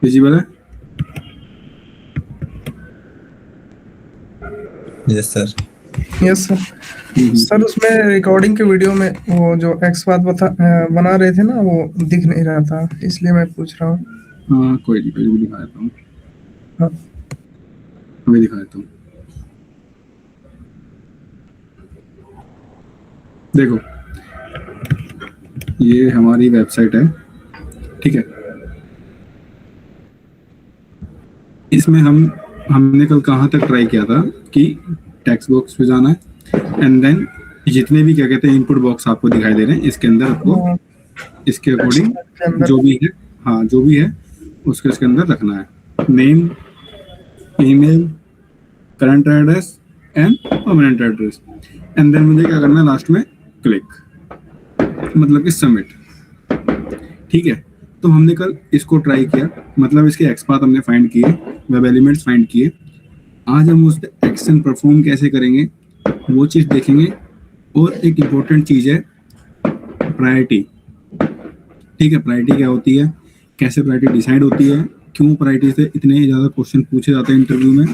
Visible है? Yes sir. Yes sir. Sir उसमें recording के वीडियो में वो जो एक्स बात बना रहे थे ना, वो दिख नहीं रहा था, इसलिए मैं पूछ रहा हूँ। हाँ कोई नहीं, कोई दिखा देता हूँ। हाँ मैं दिखा देता हूँ। देखो ये हमारी वेबसाइट है, ठीक है। इसमें हमने कल कहाँ तक ट्राई किया था कि टेक्स्ट बॉक्स पे जाना है एंड देन जितने भी क्या कहते हैं इनपुट बॉक्स आपको दिखाई दे रहे हैं, इसके अंदर आपको इसके अकॉर्डिंग जो भी है, हाँ जो भी है उसके इसके अंदर रखना है। Name, email, current address and permanent address and then मुझे क्या करना है लास्ट में क्लिक, मतलब कि सबमिट, ठीक है। तो हमने कल इसको ट्राई किया, मतलब इसके एक्सपाथ हमने फाइंड किए, वेब एलिमेंट्स फाइंड किए। आज हम उस एक्शन परफॉर्म कैसे करेंगे वो चीज़ देखेंगे। और एक इम्पोर्टेंट चीज़ है प्रायोरिटी, ठीक है। प्रायोरिटी क्या होती है, कैसे प्रायोरिटी डिसाइड होती है, क्यों प्रायोरिटी से इतने ज़्यादा क्वेश्चन पूछे जाते हैं इंटरव्यू में,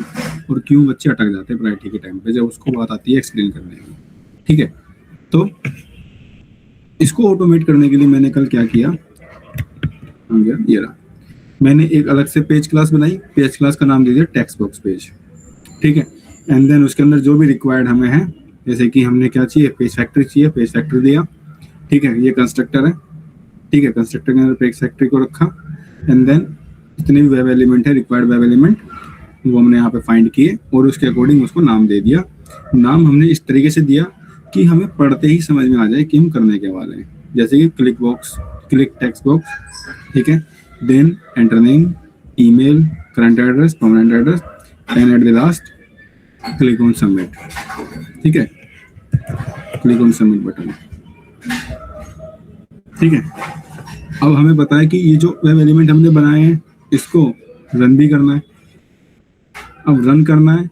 और क्यों बच्चे अटक जाते हैं प्रायोरिटी के टाइम पे जब उसको बात आती है एक्सप्लेन करने की, ठीक है। तो इसको ऑटोमेट करने के लिए मैंने कल क्या किया, ये रहा, मैंने एक अलग से पेज क्लास बनाई। पेज क्लास का नाम दे दिया टेक्स्ट बॉक्स पेज, ठीक है। एंड देन उसके अंदर जो भी रिक्वायर्ड हमें है, जैसे कि हमने क्या चाहिए, पेज फैक्ट्री चाहिए, पेज फैक्ट्री दिया, ठीक है। ये कंस्ट्रक्टर है, ठीक है। कंस्ट्रक्टर के अंदर पेज फैक्ट्री को रखा एंड देन जितने भी वेब एलिमेंट है, रिक्वायर्ड वेब एलिमेंट, वो हमने यहाँ पे फाइंड किए और उसके अकॉर्डिंग उसको नाम दे दिया। नाम हमने इस तरीके से दिया कि हमें पढ़ते ही समझ में आ जाए कि हम करने के वाले हैं। जैसे कि click box, click text box, ठीक है। Then enter name, email, current address, permanent address and at the last click on submit, ठीक है। क्लिक ऑन सबमिट बटन, ठीक है। अब हमें पता है कि ये जो वेब एलिमेंट हमने बनाए हैं इसको रन भी करना है। अब रन करना है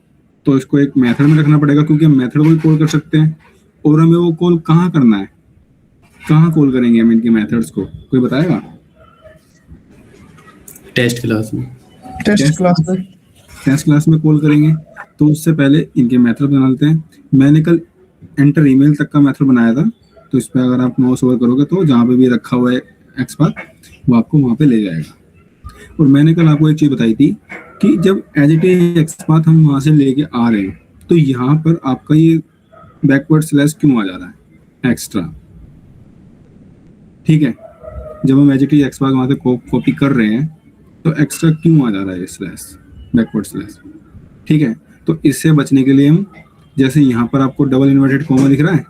तो इसको एक मेथड में रखना पड़ेगा, क्योंकि हम मेथड को भी कॉल कर सकते हैं। और हमें वो कॉल कहाँ करना है, कहाँ कॉल करेंगे हम इनके मेथड्स को, कोई बताएगा? टेस्ट क्लास में। टेस्ट क्लास में कॉल करेंगे। तो उससे पहले इनके मेथड बना लेते हैं। मैंने कल एंटर ईमेल तक का मेथड बनाया था, तो इस पर अगर आप माउस ओवर करोगे तो जहाँ पे भी रखा हुआ है एक्सपाथ वो आपको वहाँ पे ले जाएगा। और मैंने कल आपको एक चीज़ बताई थी कि जब एज इट इज एक्सपाथ हम वहाँ से लेके आ रहे हैं तो यहाँ पर आपका ये बैकवर्ड स्लैश क्यों आ जा रहा है एक्स्ट्रा, ठीक है। जब हम एज इट इज एक्सपाथ वहाँ से कॉपी कर रहे हैं तो एक्स्ट्रा क्यों आ जा रहा है स्लैश, बैकवर्ड स्लैश, ठीक है। तो इससे बचने के लिए हम, जैसे यहाँ पर आपको डबल इन्वर्टेड कॉमा दिख रहा है,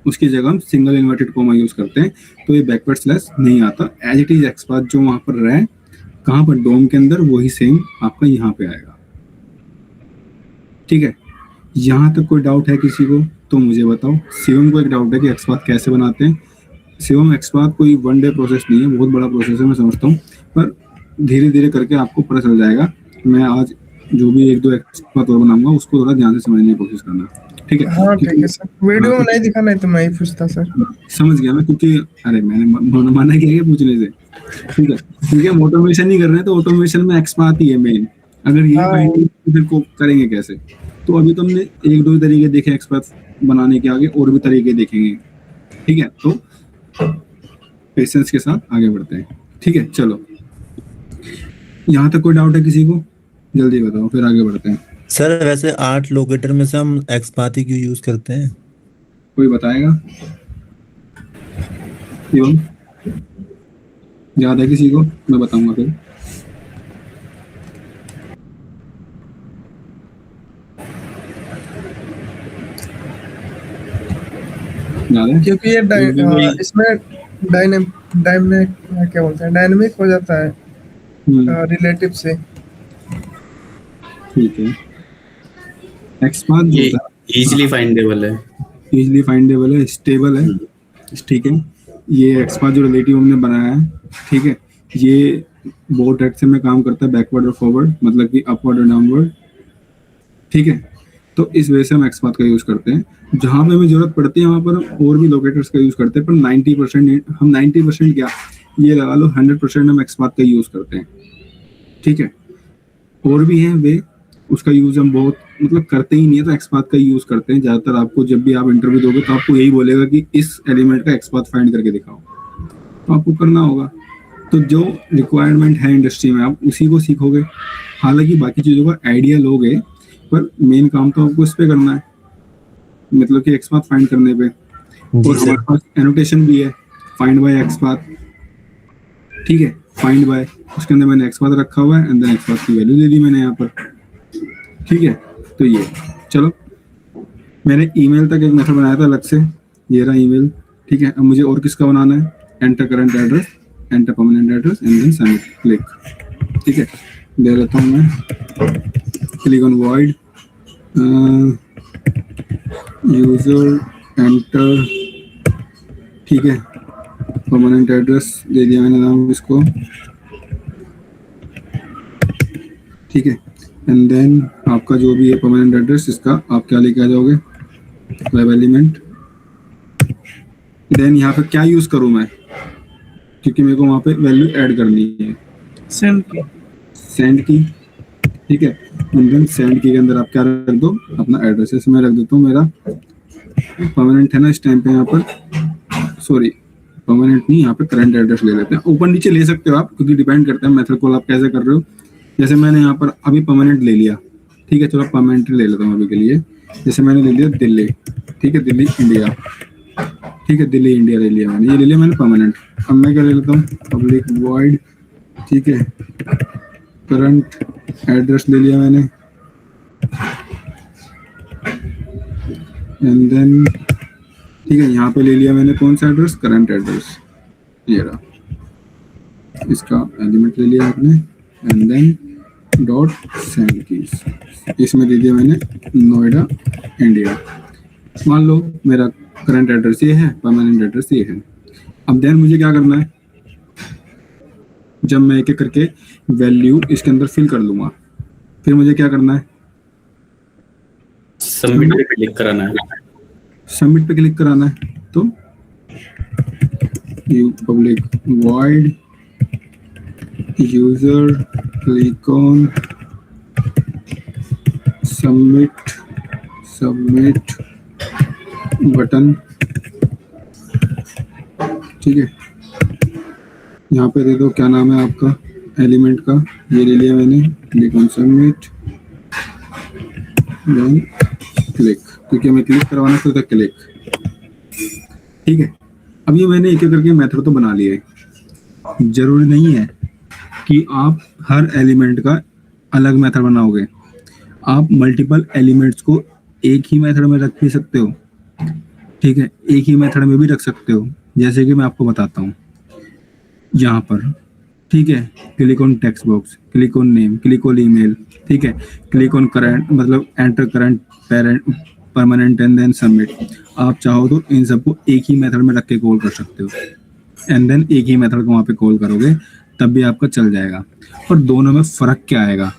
उसकी जगह हम सिंगल इन्वर्टेड कॉमा यूज करते हैं, तो ये बैकवर्ड स्लैश नहीं आता। एज इट इज एक्सपाथ जो वहाँ पर रहे, कहाँ पर, डोम के अंदर, वही सेम आपका यहाँ पे आएगा, ठीक है। यहाँ तक कोई डाउट है किसी को तो मुझे बताओ। शिवम को एक डाउट है कि एक्सपाथ कैसे बनाते हैं। शिवम, एक्सपाथ कोई वन डे प्रोसेस नहीं है, बहुत बड़ा प्रोसेस है, मैं समझता हूँ, पर धीरे धीरे करके आपको पता चल जाएगा। मैं आज जो भी एक दो एक्सपाथ और बनाऊंगा उसको थोड़ा ध्यान से समझने की कोशिश करना, ठीक है। हाँ ठीक है सर, वीडियो में नहीं दिखा, नहीं तो मैं ही पूछता सर। समझ गया मैं, क्योंकि अरे मैंने माना किया पूछने से, ठीक है। क्योंकि हम ऑटोमेशन नहीं कर रहे हैं, तो ऑटोमेशन में एक्सपाथ ही है मेन। अगर ये फिर को करेंगे कैसे? तो अभी तो हमने एक दो तरीके देखे एक्सपाथ बनाने के, आगे और भी तरीके देखेंगे, ठीक है। तो पेशेंस के साथ आगे बढ़ते हैं, ठीक है। चलो, यहाँ तक कोई डाउट है किसी को? जल्दी बताओ, फिर आगे बढ़ते हैं। सर वैसे 8 लोकेटर में से हम एक्सपाथ ही क्यों यूज करते हैं? कोई बताएगा? याद है किसी को? मैं बताऊंगा फिर। याद है? क्योंकि ये इसमें क्या बोलते हैं, डायनेमिक हो जाता है रिलेटिव से, ठीक है। एक्सपाथ जो होता है इजीली फाइंडेबल है, स्टेबल है, ठीक है। ये एक्सपाथ जो रिलेटिव हमने बनाया है, ठीक है, ये बहुत डायरेक्शन में काम करता है, बैकवर्ड और फॉरवर्ड, मतलब कि अपवर्ड और डाउनवर्ड, ठीक है। तो इस वजह से हम एक्सपाथ का यूज करते हैं। जहाँ पे हमें जरूरत पड़ती है वहाँ पर हम और भी लोकेटर्स का यूज करते हैं, पर 90% हम 90% क्या, ये लगा लो 100% हम एक्सपाथ का यूज करते हैं, ठीक है, और भी है वे, उसका यूज हम बहुत मतलब करते ही नहीं है, तो एक्सपाथ का यूज करते हैं ज्यादातर। आपको जब भी आप इंटरव्यू दोगे तो आपको यही बोलेगा कि इस एलिमेंट का एक्सपाथ फाइंड करके दिखाओ, तो आपको करना होगा। तो जो रिक्वायरमेंट है इंडस्ट्री में आप उसी को सीखोगे। हालांकि बाकी चीज़ों का आइडिया लोगे, पर मेन काम तो आपको इस पे करना है, मतलब कि एक्सपाथ फाइंड करने पे। जी और सर। हमारे पास एनोटेशन भी है, फाइंड बाय एक्सपाथ, ठीक है, फाइंड बाय, उसके अंदर मैंने एक्सपाथ रखा हुआ है एंड देन एक्सपाथ की वैल्यू दे दी मैंने यहाँ पर, ठीक है। तो ये चलो, मैंने ईमेल तक एक मेथड बनाया था अलग से, ये रहा ईमेल, ठीक है। अब मुझे और किसका बनाना है, enter current address, enter permanent address and then submit click, ठीक है। दे लेता हूँ मैं, click on void user enter, ठीक है, परमानेंट एड्रेस दे दिया मैंने नाम इसको, ठीक है। एंड देन आपका जो भी है परमानेंट एड्रेस, इसका आप क्या लेके आ जाओगे, वेब एलिमेंट। देन यहाँ पे क्या यूज करूँ मैं, क्योंकि मेरे को वहाँ पे वैल्यू ऐड करनी है, सेंड की। सेंड की, ठीक है। एंड देन सेंड की के अंदर आप क्या रख दो, अपना एड्रेस। जैसे मैं रख देता हूँ, मेरा परमानेंट है ना इस टाइम पे, यहाँ पर सॉरी परमानेंट नहीं, यहाँ पे करंट एड्रेस ले लेते हैं। ऊपर नीचे ले सकते हो आप, क्योंकि डिपेंड करता है मेथड कॉल आप कैसे कर रहे हो। जैसे मैंने यहाँ पर अभी परमानेंट ले लिया, ठीक है, चलो परमानेंट ले लेता हूँ अभी के लिए। जैसे मैंने ले लिया दिल्ली, ठीक है, दिल्ली इंडिया, ठीक है, दिल्ली इंडिया ले लिया मैंने, ये ले लिया मैंने परमानेंट। अब मैं क्या ले लेता हूँ, पब्लिक वॉइड, ठीक है, करंट एड्रेस ले लिया मैंने, एंड देन ठीक है, यहाँ पे ले लिया मैंने कौन सा एड्रेस, करंट एड्रेस, ये रहा, इसका एलिमेंट ले लिया आपने, and then dot send keys, इसमें दे दिया मैंने नोएडा इंडिया। मान लो मेरा करंट एड्रेस ये है, परमानेंट एड्रेस ये है। अब देन मुझे क्या करना है, जब मैं एक एक करके वैल्यू इसके अंदर फिल कर लूंगा, फिर मुझे क्या करना है, सबमिट पे क्लिक कराना है। सबमिट पे क्लिक कराना है। तो you public void user click on submit, submit button, ठीक है। यहाँ पे दे दो क्या नाम है आपका एलिमेंट का, ये ले लिया मैंने, click on submit, then click, क्योंकि हमें क्लिक करवाना है तो क्लिक, ठीक है। अब ये मैंने एक एक करके मेथड तो बना लिए, जरूरी नहीं है कि आप हर एलिमेंट का अलग मेथड बनाओगे, आप मल्टीपल एलिमेंट्स को एक ही मेथड में रख भी सकते हो, ठीक है, एक ही मेथड में भी रख सकते हो। जैसे कि मैं आपको बताता हूँ यहाँ पर, ठीक है, click on text box, click on name, click on email, ठीक है, क्लिक ऑन करंट, मतलब enter current parent permanent and then submit. आप चाहो तो इन सबको एक ही मेथड में रख के कॉल कर सकते हो, एंड देन एक ही मेथड को वहाँ पे कॉल करोगे तब भी आपका चल जाएगा। और दोनों में फर्क क्या आएगा,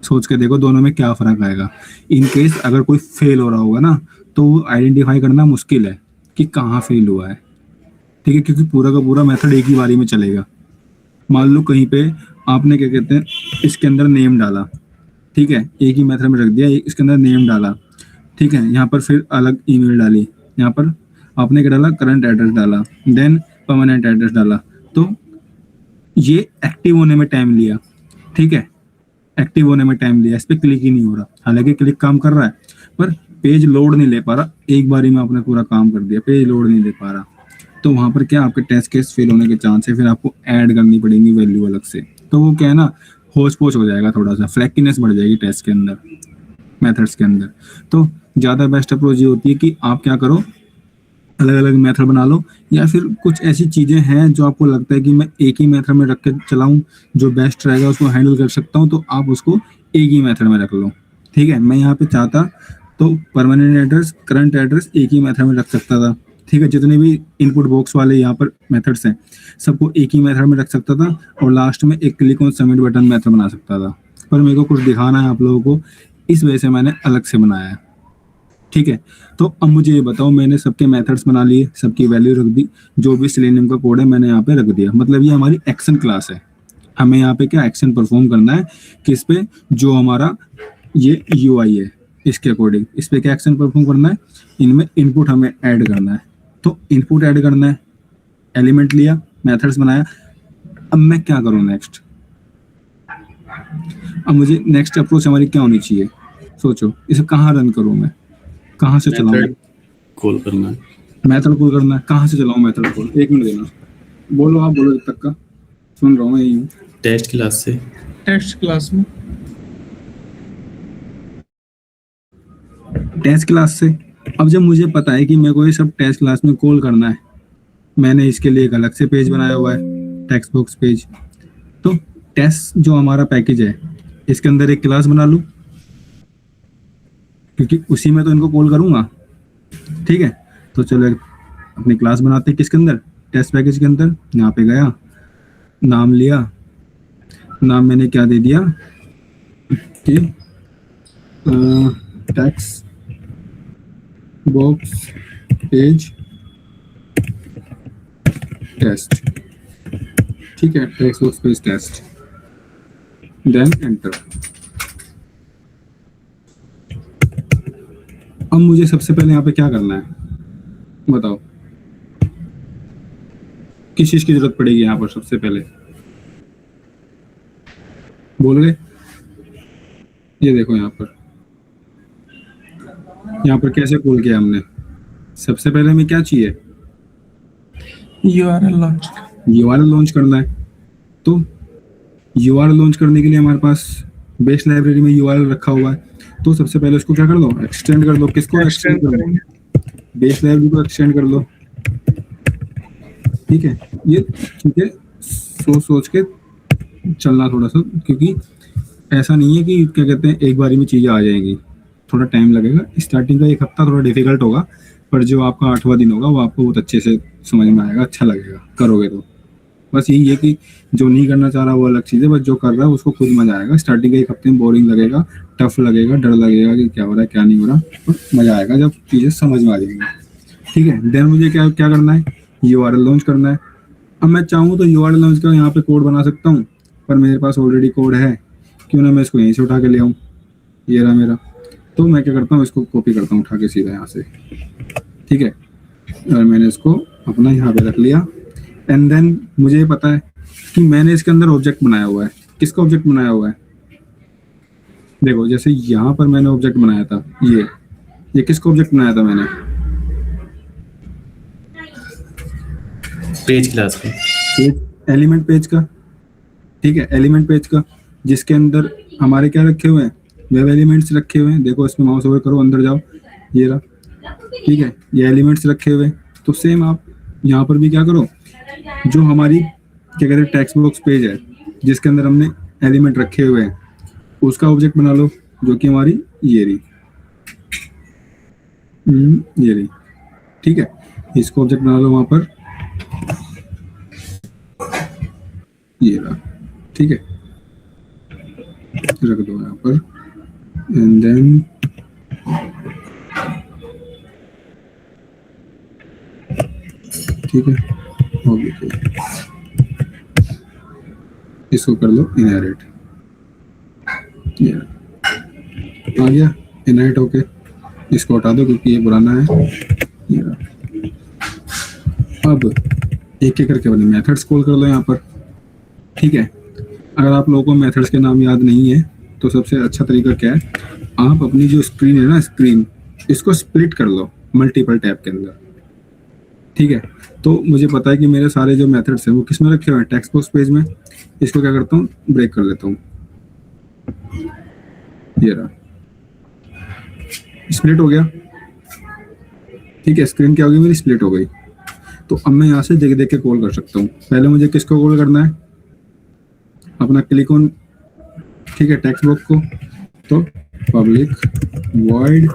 सोच के देखो दोनों में क्या फर्क आएगा। इन केस अगर कोई फेल हो रहा होगा ना, तो वो आइडेंटिफाई करना मुश्किल है कि कहाँ फेल हुआ है, ठीक है, क्योंकि पूरा का पूरा मेथड एक ही बारी में चलेगा। मान लो कहीं पे आपने क्या कहते हैं इसके अंदर नेम डाला, ठीक है, एक ही मेथड में रख दिया, इसके अंदर नेम डाला, ठीक है, यहाँ पर फिर अलग ईमेल डाली, यहाँ पर आपने क्या डाला, करंट एड्रेस डाला, देन परमानेंट एड्रेस डाला, तो ये एक्टिव होने में टाइम लिया, ठीक है, एक्टिव होने में टाइम लिया, इस पर क्लिक ही नहीं हो रहा। हालांकि क्लिक काम कर रहा है, पर पेज लोड नहीं ले पा रहा, एक बारी में आपने पूरा काम कर दिया, पेज लोड नहीं ले पा रहा, तो वहां पर क्या आपके टेस्ट केस फेल होने के चांस है, फिर आपको ऐड करनी पड़ेगी वैल्यू अलग से, तो वो क्या है ना, होच पोच हो जाएगा, थोड़ा सा फ्लैक्कीनेस बढ़ जाएगी टेस्ट के अंदर, मेथड्स के अंदर। तो ज़्यादा बेस्ट अप्रोच ये होती है कि आप क्या करो, अलग अलग मेथड बना लो, या फिर कुछ ऐसी चीज़ें हैं जो आपको लगता है कि मैं एक ही मेथड में रख के चलाऊँ, जो बेस्ट रहेगा उसको हैंडल कर सकता हूँ, तो आप उसको एक ही मेथड में रख लो, ठीक है। मैं यहाँ पे चाहता तो परमानेंट एड्रेस, करंट एड्रेस एक ही मेथड में रख सकता था, ठीक है, जितने भी इनपुट बॉक्स वाले यहाँ पर मेथड्स हैं सबको एक ही मेथड में रख सकता था, और लास्ट में एक click on submit button method बना सकता था। पर मेरे को कुछ दिखाना है आप लोगों को, इस वजह से मैंने अलग से बनाया है, ठीक है। तो अब मुझे ये बताओ, मैंने सबके मेथड्स बना लिए, सबकी वैल्यू रख दी, जो भी सेलेनियम का कोड है मैंने यहाँ पे रख दिया, मतलब ये हमारी एक्शन क्लास है। हमें यहाँ पे क्या एक्शन परफॉर्म करना है, किस पे, जो हमारा ये यूआई है इसके अकॉर्डिंग इस पे क्या एक्शन परफॉर्म करना है, इनमें इनपुट हमें ऐड करना है। तो इनपुट ऐड करना है, एलिमेंट लिया, मेथड्स बनाया। अब मैं क्या करूँ नेक्स्ट, अब मुझे नेक्स्ट अप्रोच हमारी क्या होनी चाहिए, सोचो इसे कहाँ रन करूँ मैं, कहाँ से चलाऊँ, मेथड कॉल करना है। मेथड कॉल करना है, कहाँ से चलाऊँ मेथड कॉल, 1 मिनट देना, बोलो आप बोलो जब तक का, सुन रहा हूँ मैं, यही हूँ। टेस्ट क्लास से। टेक्स्ट क्लास में टेस्ट क्लास से। अब जब मुझे पता है कि मेरे को ये सब टेस्ट क्लास में कॉल करना है, मैंने इसके लिए एक अलग से पेज बनाया हुआ है, टेक्स्ट बॉक्स पेज। तो टेस्ट जो हमारा पैकेज है इसके अंदर एक क्लास बना लूँ, क्योंकि उसी में तो इनको कॉल करूँगा। ठीक है, तो चलो अपनी क्लास बनाते हैं किसके अंदर, टेस्ट पैकेज के अंदर। यहाँ पे गया, नाम लिया, नाम मैंने क्या दे दिया कि टेक्स्ट बॉक्स पेज टेस्ट। ठीक है, text box page test, then enter. अब मुझे सबसे पहले यहाँ पे क्या करना है बताओ, किस चीज की जरूरत पड़ेगी यहाँ पर सबसे पहले, बोल गए। ये देखो यहाँ पर कैसे कॉल किया हमने। सबसे पहले हमें क्या चाहिए, यूआरएल लॉन्च। यूआरएल लॉन्च करना है। तो यूआरएल लॉन्च करने के लिए हमारे पास बेस लाइब्रेरी में यूआरएल रखा हुआ है। तो सबसे पहले उसको क्या कर दो, एक्सटेंड कर दो। किसको एक्सटेंड कर दो, बेस लाइब्रेरी को एक्सटेंड कर लो। ठीक है, ये चीजें सोच के चलना थोड़ा सा, क्योंकि ऐसा नहीं है कि क्या कहते हैं एक बारी में चीजें आ जाएंगी, थोड़ा टाइम लगेगा। स्टार्टिंग का 1 हफ्ता थोड़ा डिफिकल्ट होगा, पर जो आपका 8वां दिन होगा वो आपको बहुत अच्छे से समझ में आएगा, अच्छा लगेगा करोगे तो। बस यही है कि जो नहीं करना चाह रहा वो अलग चीज़ है, बस जो कर रहा है उसको खुद मजा आएगा। स्टार्टिंग के 1 हफ्ते में बोरिंग लगेगा, टफ लगेगा, डर लगेगा कि क्या हो रहा है क्या नहीं हो रहा, पर मजा आएगा जब चीज़ें समझ में आ जाएंगी। ठीक है, देन मुझे क्या क्या करना है, यूआरएल लॉन्च करना है। अब मैं चाहूँ तो यूआरएल लॉन्च का यहाँ पे कोड बना सकता हूँ, पर मेरे पास ऑलरेडी कोड है, क्यों ना मैं इसको यहीं से उठा के ले आऊँ। ये रहा मेरा, तो मैं क्या करता हूँ, इसको कॉपी करता हूँ उठा के सीधा यहाँ से। ठीक है, और मैंने इसको अपना यहाँ पे रख लिया। एंड देन मुझे पता है कि मैंने इसके अंदर ऑब्जेक्ट बनाया हुआ है। किसका ऑब्जेक्ट बनाया हुआ है, देखो जैसे यहाँ पर मैंने ऑब्जेक्ट बनाया था, ये किसका ऑब्जेक्ट बनाया था मैंने, पेज क्लास का, एलिमेंट पेज का। ठीक है, एलिमेंट पेज का, जिसके अंदर हमारे क्या रखे हुए हैं, वेब एलिमेंट्स रखे हुए हैं। देखो इसमें माउस ओवर करो, अंदर जाओ, ये रहा। ठीक है, ये एलिमेंट्स रखे हुए। तो सेम आप यहाँ पर भी क्या करो, जो हमारी क्या कहते हैं टेक्स्ट बॉक्स पेज है जिसके अंदर हमने एलिमेंट रखे हुए हैं, उसका ऑब्जेक्ट बना लो, जो कि हमारी ये रही। ठीक है, इसको ऑब्जेक्ट बना लो वहां पर, ये रहा। ठीक है, रख दो यहाँ पर। एंड देन ठीक है, हो गया। इसको कर लो इनहेरिट, ये आ गया इनहेरिट होके। इसको हटा दो क्योंकि ये पुराना है। ये रहा। अब एक एक करके बने मेथड्स कॉल कर लो यहाँ पर। ठीक है, अगर आप लोगों को मेथड्स के नाम याद नहीं है तो सबसे अच्छा तरीका क्या है, आप अपनी जो स्क्रीन है ना, स्क्रीन इसको स्प्लिट कर लो मल्टीपल टैब के अंदर। ठीक है, तो मुझे पता है कि मेरे सारे जो मेथड्स हैं वो किस में रखे हुए हैं, टेक्स्ट बॉक्स पेज में। इसको क्या करता हूँ, ब्रेक कर देता हूँ। ये रहा, स्प्लिट हो गया। ठीक है, स्क्रीन क्या हो गई मेरी, स्प्लिट हो गई। तो अब मैं यहाँ से देख देख के कॉल कर सकता हूँ। पहले मुझे किसको कॉल करना है, अपना क्लिक ऑन, ठीक है, टेक्स्ट बॉक्स को। तो पब्लिक वॉइड,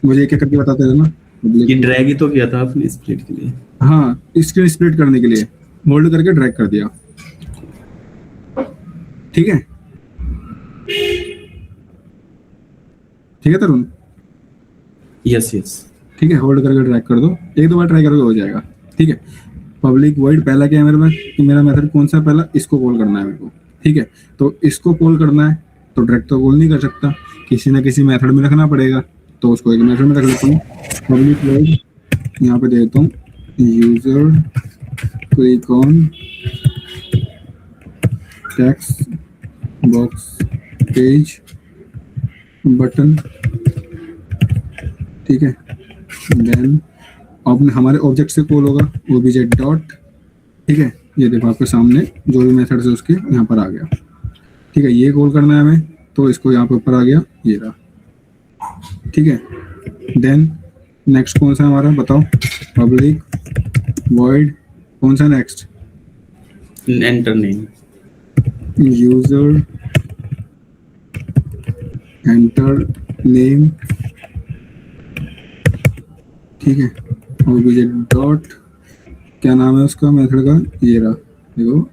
मुझे एक एक करके बताते रहना। ये ड्रैग ही तो किया था आपने स्प्लिट के लिए। हाँ, स्क्रीन स्प्लिट करने के लिए होल्ड करके ड्रैग कर दिया। ठीक है, ठीक है तरुण, यस यस। ठीक है, होल्ड करके ड्रैग कर दो, 1-2 बार ट्राई करोगे हो जाएगा। ठीक है, पब्लिक वॉइड पहला क्या है मेरे में कि मेरा मेथड कौन सा, पहला इसको कॉल करना है मेरे को, ठीक है। तो इसको कॉल करना है तो डायरेक्ट तो कॉल नहीं कर सकता, किसी ना किसी मेथड में रखना पड़ेगा, तो उसको एक मेथड में रख लेता हूँ। पब्लिक वॉइड यहाँ पे दे देता हूँ user click on text box page button, ठीक है। देन अब हमारे ऑब्जेक्ट से कॉल होगा ओबीजे डॉट, ठीक है। ये देखो आपके सामने जो भी मेथड है उसके यहाँ पर आ गया, ठीक है। ये कॉल करना है हमें, तो इसको यहाँ पे ऊपर आ गया, ये रहा, ठीक है। देन नेक्स्ट कौन सा हमारा बताओ, पब्लिक वॉइड कौन सा next, enter name. User enter name, ठीक है। ओबीजे डॉट क्या नाम है उसका मेथड का, ये रहा, देखो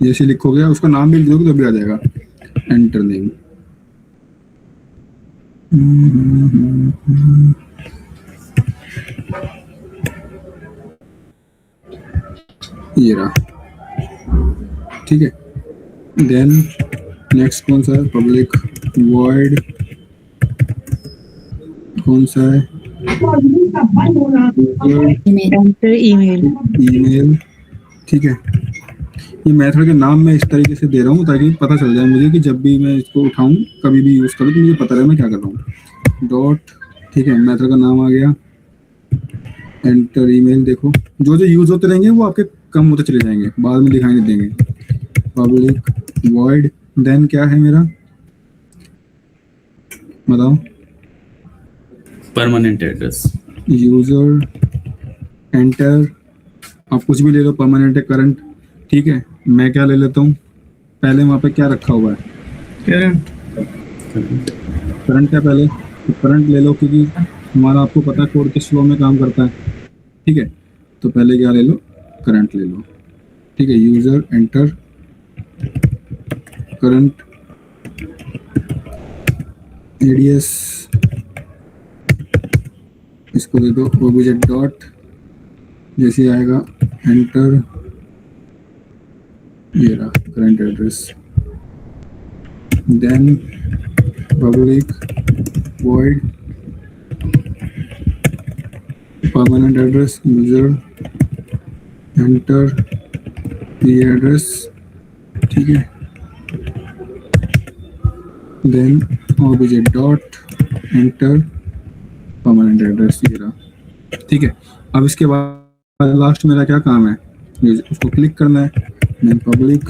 जैसे लिखोगे उसका नाम भी लिख दोगे तो भी आ जाएगा, एंटर नेम। ये रहा, ठीक है। देन नेक्स्ट कौन सा है, पब्लिक वॉइड कौन सा है, एंटर ईमेल। ईमेल, ठीक है। ये मेथड के नाम मैं इस तरीके से दे रहा हूँ ताकि पता चल जाए मुझे कि जब भी मैं इसको उठाऊं कभी भी यूज करूँ तो मुझे पता रहे मैं क्या कर रहा हूँ। डॉट, ठीक है, मेथड का नाम आ गया, एंटर ईमेल। देखो जो जो यूज होते रहेंगे वो आपके कम होते चले जाएंगे, बाद में दिखाई नहीं देंगे। पब्लिक वॉइड देन क्या है मेरा, बताओ, परमानेंट एड्रेस। यूजर एंटर, आप कुछ भी ले लो, परमानेंट है, करंट, ठीक है। मैं क्या ले लेता हूँ, पहले वहाँ पे क्या रखा हुआ है, पेरेंट। करंट है पहले, तो करंट ले लो क्योंकि हमारा आपको पता है कोड किस फ्लो में काम करता है, ठीक है। तो पहले क्या ले लो, करंट ले लो, ठीक है। यूजर एंटर करंट एडीएस, इसको दे दो ओबीजे डॉट, जैसे आएगा एंटर, ये रहा current address. Then public void permanent address, user enter ये एड्रेस, ठीक है। Then OBJ dot enter permanent address, ये रहा, ठीक है। अब इसके बाद लास्ट मेरा क्या काम है, उसको क्लिक करना है। Then public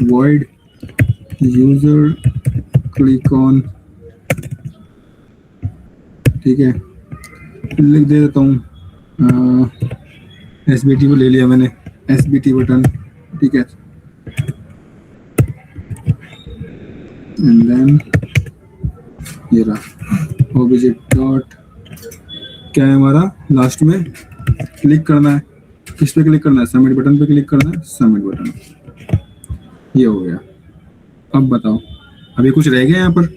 void user click on, ठीक है। लिख दे देता हूँ एसबीटी को ले लिया मैंने, एसबीटी बटन, ठीक है। एंड देन ये रहा ओबीजे डॉट, क्या है हमारा लास्ट में क्लिक करना है, किस पे क्लिक करना है, सबमिट बटन पे क्लिक करना है, सबमिट बटन, ये हो गया। अब बताओ अभी कुछ रह गया यहाँ पर,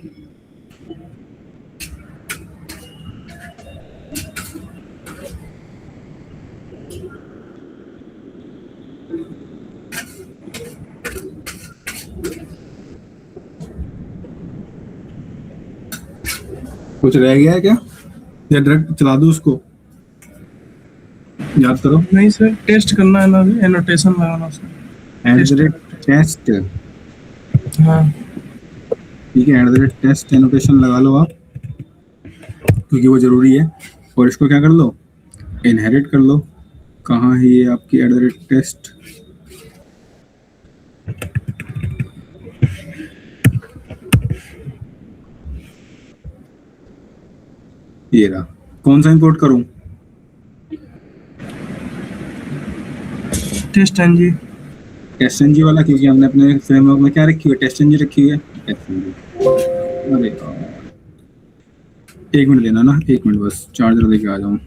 कुछ रह गया है क्या, या डायरेक्ट चला दो उसको, याद करो। नहीं सर, टेस्ट करना है ना, एनोटेशन लगाना सर। टेस्ट, हाँ। ठीक है, टेस्ट एनोटेशन लगा लो आप क्योंकि वो जरूरी है। और इसको क्या कर लो, इनहेरिट कर लो। कहाँ है ये आपकी टेस्ट, ये रहा। कौन सा इंपोर्ट करूं, टेस्ट एनजी। टेस्ट एनजी वाला, क्योंकि हमने अपने फ्रेमवर्क में क्या रखी हुई है, टेस्ट एनजी रखी हुई है, टेस्ट एनजी। अरे एक मिनट देना ना, एक मिनट बस, चार्जर लेके आ जाऊं।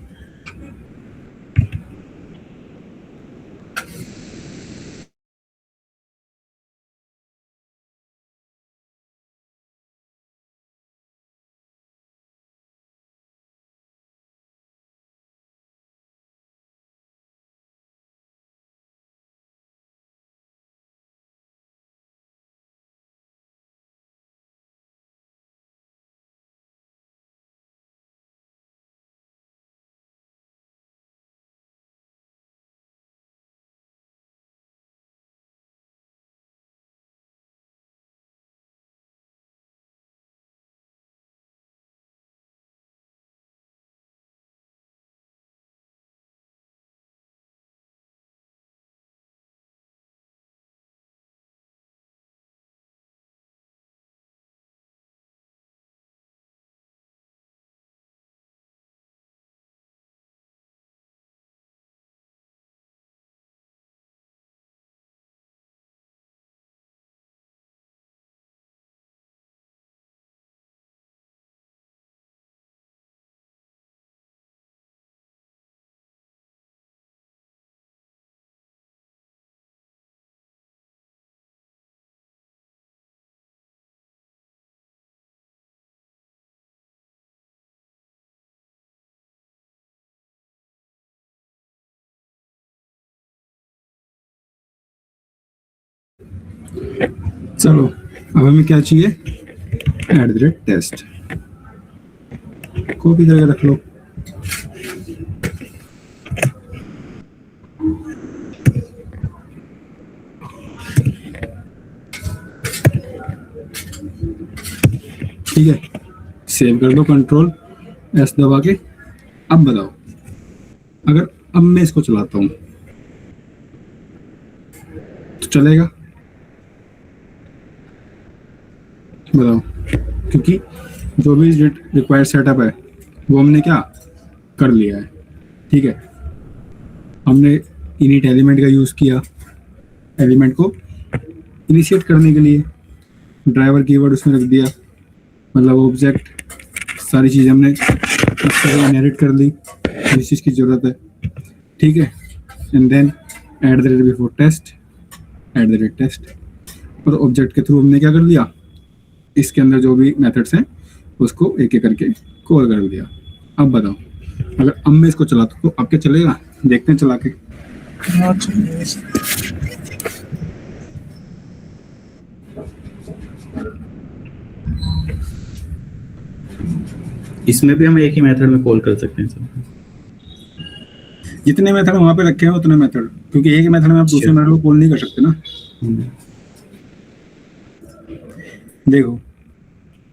चलो अब हमें क्या चाहिए, @test, कॉपी करके रख लो। ठीक है, सेव कर दो, कंट्रोल एस दबा के। अब बताओ, अगर अब मैं इसको चलाता हूं तो चलेगा? बताओ, क्योंकि जो भी रिक्वायर्ड सेटअप है वो हमने क्या कर लिया है। ठीक है, हमने इनिट एलिमेंट का यूज़ किया, एलिमेंट को इनिशिएट करने के लिए ड्राइवर कीवर्ड उसमें रख दिया, मतलब ऑब्जेक्ट, सारी चीज़ हमने इस तरह इनहेरिट कर ली जिस चीज़ की ज़रूरत है। ठीक है, and then @before test, @test, और ऑब्जेक्ट के थ्रू हमने क्या कर लिया, इसके अंदर जो भी मेथड्स हैं उसको एक एक करके कॉल कर दिया। अब बताओ, अगर अब मैं इसको चलाता तो अब क्या चलेगा? देखते हैं चला के। हाँ चलिए। इसमें भी हम एक ही मेथड में कॉल कर सकते हैं सर। जितने मेथड वहां पे रखे हैं उतने मेथड, क्योंकि एक मेथड में आप दूसरे मेथड को कॉल नहीं कर सकते ना। देखो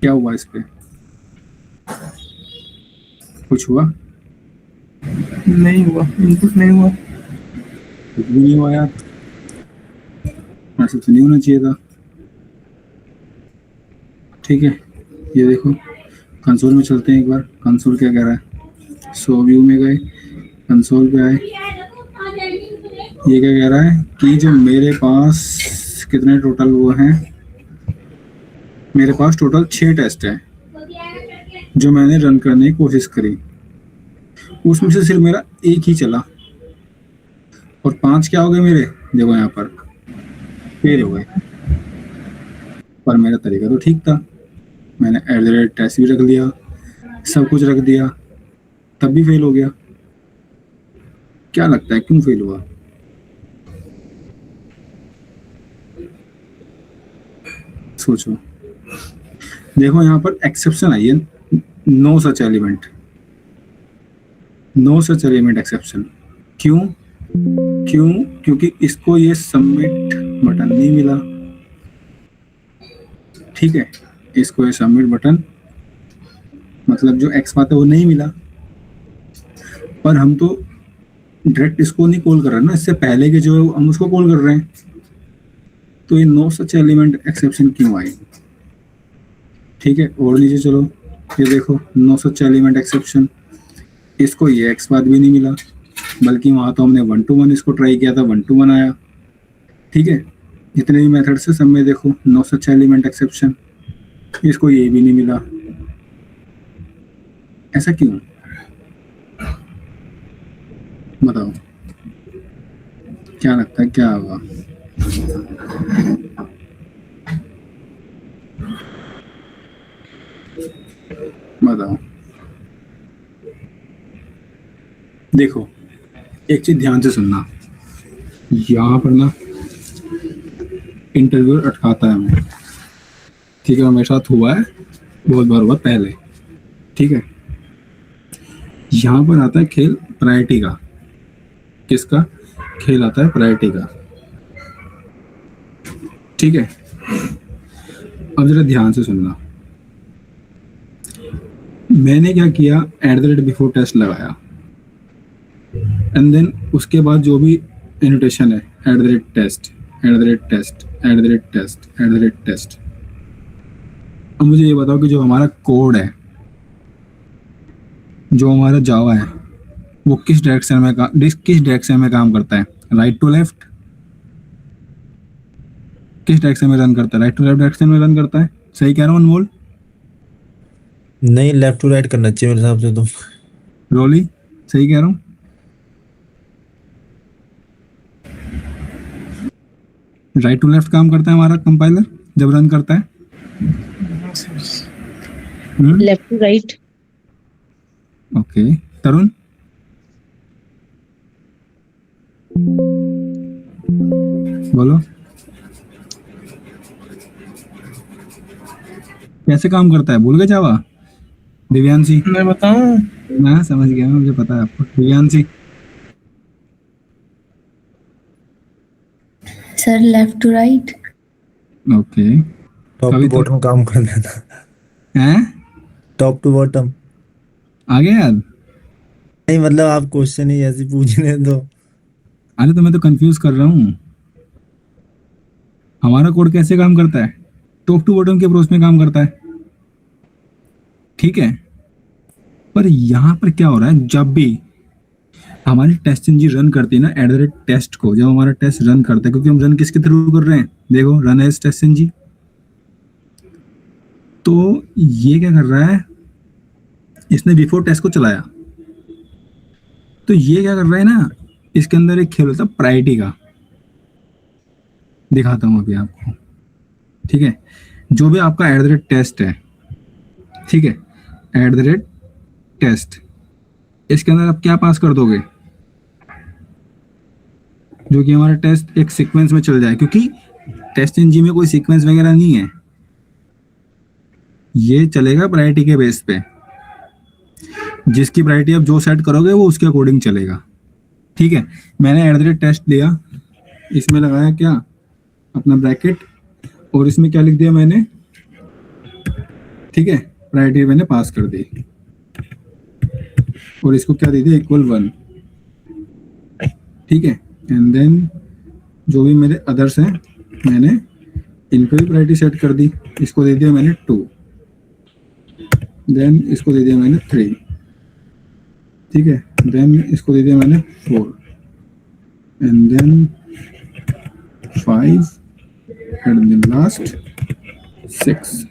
क्या हुआ इस पे, कुछ हुआ? नहीं हुआ, इनपुट नहीं हुआ। कुछ भी नहीं हुआ यार, ऐसा तो नहीं होना चाहिए था। ठीक है, ये देखो कंसोल में चलते हैं एक बार, कंसोल क्या कह रहा है। सो व्यू में गए, कंसोल पे आए, ये क्या कह रहा है कि जो मेरे पास कितने टोटल वो हैं, मेरे पास टोटल 6 टेस्ट हैं जो मैंने रन करने की कोशिश करी, उसमें से सिर्फ मेरा एक ही चला और 5 क्या हो गए मेरे, देखो यहाँ पर फेल हो गए। पर मेरा तरीका तो ठीक था, मैंने @टेस्ट भी रख दिया, सब कुछ रख दिया, तब भी फेल हो गया। क्या लगता है क्यों फेल हुआ? सोचो। देखो यहाँ पर एक्सेप्शन आई है, no such element, no such element exception. क्यों? क्योंकि इसको ये सबमिट बटन नहीं मिला। ठीक है, इसको ये सबमिट बटन, मतलब जो एक्स बात है वो नहीं मिला। पर हम तो डायरेक्ट इसको नहीं कॉल कर रहे ना, इससे पहले के जो हम उसको कॉल कर रहे हैं, तो ये नो सच एलिमेंट एक्सेप्शन क्यों आई? ठीक है, और नीचे चलो, ये देखो नो सच एलिमेंट एक्सेप्शन, इसको ये एक्स बात भी नहीं मिला, बल्कि वहाँ तो हमने 1 to 1 इसको ट्राई किया था, 1 to 1 आया। ठीक है, जितने भी मेथड से सब में देखो नो सच एलिमेंट एक्सेप्शन, इसको ये भी नहीं मिला। ऐसा क्यों? बताओ, क्या लगता है क्या होगा? बताओ। देखो एक चीज ध्यान से सुनना, यहाँ पर ना इंटरव्यूअर अटकाता है हमें। ठीक है, मेरे साथ हुआ है, बहुत बार हुआ पहले। ठीक है, यहाँ पर आता है खेल प्रायोरिटी का। किसका खेल आता है? प्रायोरिटी का। ठीक है, अब जरा ध्यान से सुनना। मैंने क्या किया, @बिफोर टेस्ट लगाया, एंड देन उसके बाद जो भी एनोटेशन है, @टेस्ट, @टेस्ट, @टेस्ट, @टेस्ट। अब मुझे ये बताओ कि जो हमारा कोड है, जो हमारा जावा है, वो किस डायरेक्शन में काम करता है? Right to left? किस डायरेक्शन में रन करता है? राइट टू लेफ्ट डायरेक्शन में रन करता है। सही कह रहा हूँ अनमोल? नहीं, लेफ्ट टू राइट करना चाहिए मेरे हिसाब से तो। रोली सही कह रहा हूँ? राइट टू लेफ्ट काम करता है हमारा कंपाइलर जब रन करता है। Left to right. Okay, Tarun? बोलो। कैसे काम करता है भूल गए जावा? दिव्यांशी, मैं बताऊं? मैं समझ गया, मुझे पता है आपको। Divyanshi, sir left to right. Okay. Top अभी टू तो बॉटम काम कर देना। हैं टॉप टू बॉटम। आ गया याद? नहीं मतलब आप क्वेश्चन ही ऐसे पूछ रहे हैं तो। अरे तो मैं तो कंफ्यूज कर रहा हूँ, हमारा कोड कैसे काम करता है? टॉप टू बॉटम के अप्रोच में काम करता है, ठीक है। पर यहाँ पर क्या हो रहा है, जब भी हमारी टेस्ट इंजन रन करती है ना @टेस्ट को, जब हमारा टेस्ट रन करता है, क्योंकि हम रन किसके थ्रू कर रहे हैं, देखो रन एज टेस्ट इंजन। तो ये क्या कर रहा है, इसने बिफोर टेस्ट को चलाया, तो ये क्या कर रहा है ना, इसके अंदर एक खेल होता है प्रायोरिटी का, दिखाता हूं अभी आपको, ठीक है। जो भी आपका @टेस्ट है, ठीक है, @टेस्ट, इसके अंदर आप क्या पास कर दोगे, जो कि हमारा टेस्ट एक सीक्वेंस में चल जाए, क्योंकि टेस्ट इंजन में कोई सीक्वेंस वगैरह नहीं है, ये चलेगा प्रायोरिटी के बेस पे, जिसकी प्रायोरिटी आप जो सेट करोगे वो उसके अकॉर्डिंग चलेगा, ठीक है। मैंने @टेस्ट लिया, इसमें लगाया क्या, अपना ब्रैकेट, और इसमें क्या लिख दिया मैंने, ठीक है, प्रायोरिटी मैंने पास कर दी, और इसको क्या दे दिया, =1, ठीक है। एंड देन जो भी मेरे अदर्स हैं, मैंने इनको भी प्रायोरिटी सेट कर दी, इसको दे दिया मैंने 2, देन इसको दे दिया मैंने 3, ठीक है, देन इसको दे दिया मैंने 4, and then 5, and then last 6।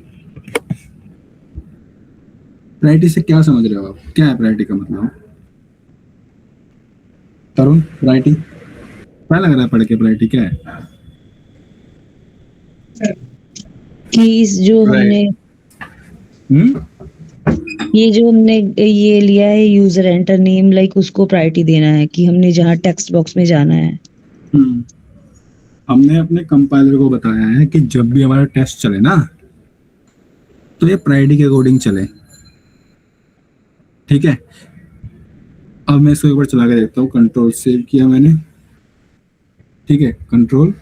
Priority से क्या समझ रहे हो आप, क्या है प्रायोरिटी का मतलब? तरुण, प्रायोरिटी क्या लग रहा है पढ़ के, प्रायोरिटी क्या है? कि इस जो हमने ये जो हमने ये लिया है यूजर एंटर नेम, लाइक उसको प्रायोरिटी देना है कि हमने जहाँ टेक्स्ट बॉक्स में जाना है। हमने अपने कंपाइलर को बताया है कि जब भी हमारा टेस्ट चले ना, तो ये प्रायोरिटी के अकॉर्डिंग चले, ठीक है। अब मैं इसको एक बार चला के देखता हूँ, कंट्रोल सेव किया मैंने, ठीक है, कंट्रोल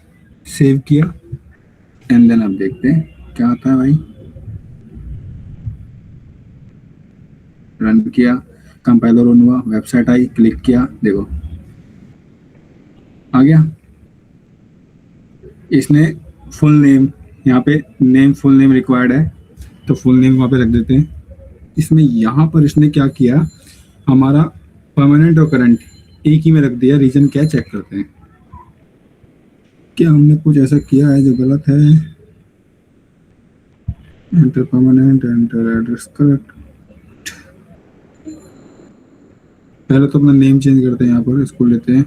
सेव किया, एंड देन अब देखते हैं क्या आता है भाई। रन किया, कंपाइलर ऑन हुआ, वेबसाइट आई, क्लिक किया, देखो आ गया। इसने फुल नेम, यहाँ पे नेम फुल नेम रिक्वायर्ड है, तो फुल नेम वहाँ पे रख देते हैं। इसमें यहाँ पर इसने क्या किया, हमारा परमानेंट और करंट एक ही में रख दिया। रीजन क्या चेक करते हैं, क्या हमने कुछ ऐसा किया है जो गलत है। Enter permanent, enter address correct. पहले तो अपना नेम चेंज करते हैं, यहाँ पर इसको लेते हैं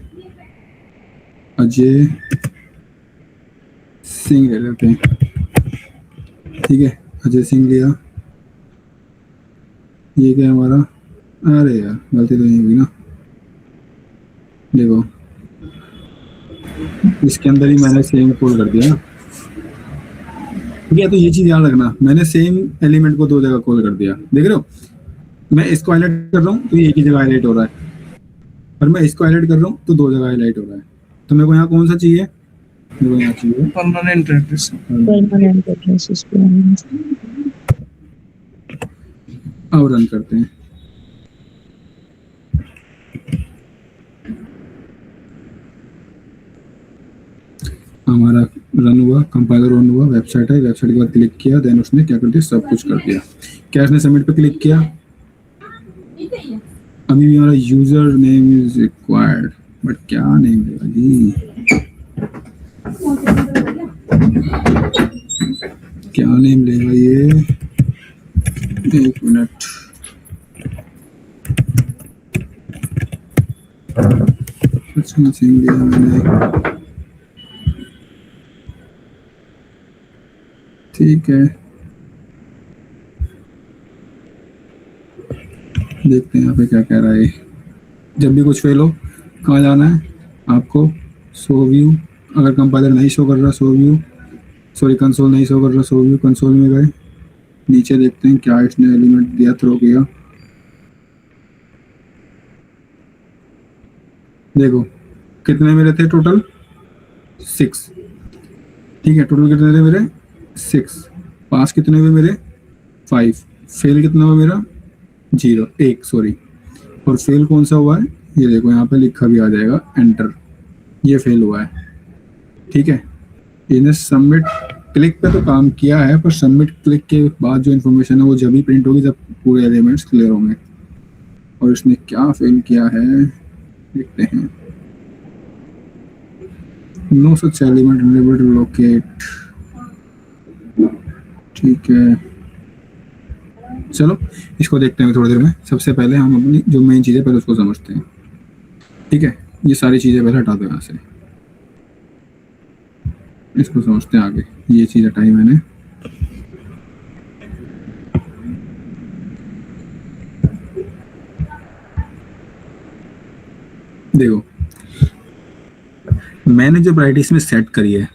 अजय सिंह ले लेते हैं, ठीक है, अजय सिंह लिया। ये क्या हमारा, अरे यार गलती तो नहीं हुई ना, देखो इसके अंदर ही मैंने सेम कॉल कर दिया, ठीक है। तो ये चीज याद रखना, मैंने सेम एलिमेंट को 2 जगह कॉल कर दिया, देख रहे हो। मैं इसको हाईलाइट कर रहा हूँ तो एक ही जगह हाईलाइट हो रहा है, और मैं इसको हाईलाइट कर रहा हूँ तो 2 जगह हाईलाइट हो रहा है। तो मेरे को यहाँ कौन सा चाहिए, मेरे को यहाँ चाहिए परमानेंट एड्रेस। परमानेंट एड्रेस उसको अब रन करते हैं। हमारा रन हुआ, कंपाइलर ऑन हुआ, वेबसाइट है, वेबसाइट के बाद क्लिक किया, देन उसने क्या कर दिया, सब कुछ कर दिया। क्या इसने सबमिट पे क्लिक किया, अभी भी हमारा user name is required, but क्या नेम देगा जी, क्या नेम लेगा ये, 1 मिनट। अच्छा सिंह दिया मैंने, ठीक है, देखते हैं यहाँ पे क्या कह रहा है। जब भी कुछ फेल हो कहाँ जाना है आपको, शो व्यू, अगर कंपाइलर नहीं शो कर रहा शो व्यू, सॉरी कंसोल नहीं शो कर रहा शो व्यू, कंसोल में गए, नीचे देखते हैं क्या इसने एलिमेंट दिया, थ्रो किया। देखो कितने मेरे थे टोटल, 6। ठीक है, टोटल कितने थे मेरे 6। पास कितने हुए मेरे 5। फेल कितना हुआ मेरा 0, 1 सॉरी। और फेल कौन सा हुआ है, ये देखो यहाँ पे लिखा भी आ जाएगा एंटर, ये फेल हुआ है। ठीक है, इसने सबमिट क्लिक पे तो काम किया है, पर सबमिट क्लिक के बाद जो इन्फॉर्मेशन है वो जब ही प्रिंट होगी जब पूरे एलिमेंट्स क्लियर होंगे। और इसने क्या फेल किया है देखते हैं। No such element unable to locate. ठीक है, चलो इसको देखते हैं थोड़ी देर में। सबसे पहले हम अपनी जो मेन चीज़ें पहले उसको समझते हैं। ठीक है, ये सारी चीज़ें पहले हटा दो यहाँ से, इसको समझते हैं आगे। ये चीज़ हटाई मैंने। देखो मैंने जो प्रायोरिटीज में सेट करी है,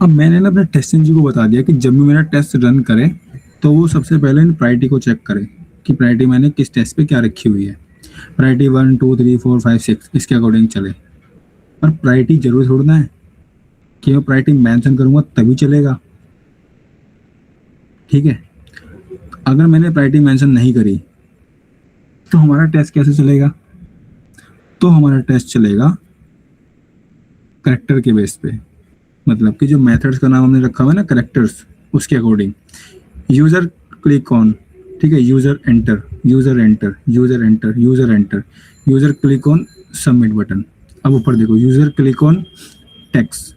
अब मैंने ना अपने टेस्ट इंजन को बता दिया कि जब भी मेरा टेस्ट रन करे तो वो सबसे पहले इन प्रायोरिटी को चेक करे कि प्रायोरिटी मैंने किस टेस्ट पे क्या रखी हुई है। प्रायोरिटी 1 2 3 4 5 6 इसके अकॉर्डिंग चले। पर प्रायोरिटी जरूर छोड़ना है कि मैं प्रायोरिटी मेंशन करूंगा तभी चलेगा। ठीक है, अगर मैंने प्रायोरिटी मेंशन नहीं करी तो हमारा टेस्ट कैसे चलेगा? तो हमारा टेस्ट चलेगा करेक्टर के बेस पे, मतलब कि जो मेथड्स का नाम हमने रखा हुआ है ना करेक्टर्स, उसके अकॉर्डिंग। यूजर क्लिक ऑन, ठीक है, user enter, user enter, user enter, user enter, user click on submit button. अब ऊपर देखो यूजर क्लिक ऑन टेक्स्ट।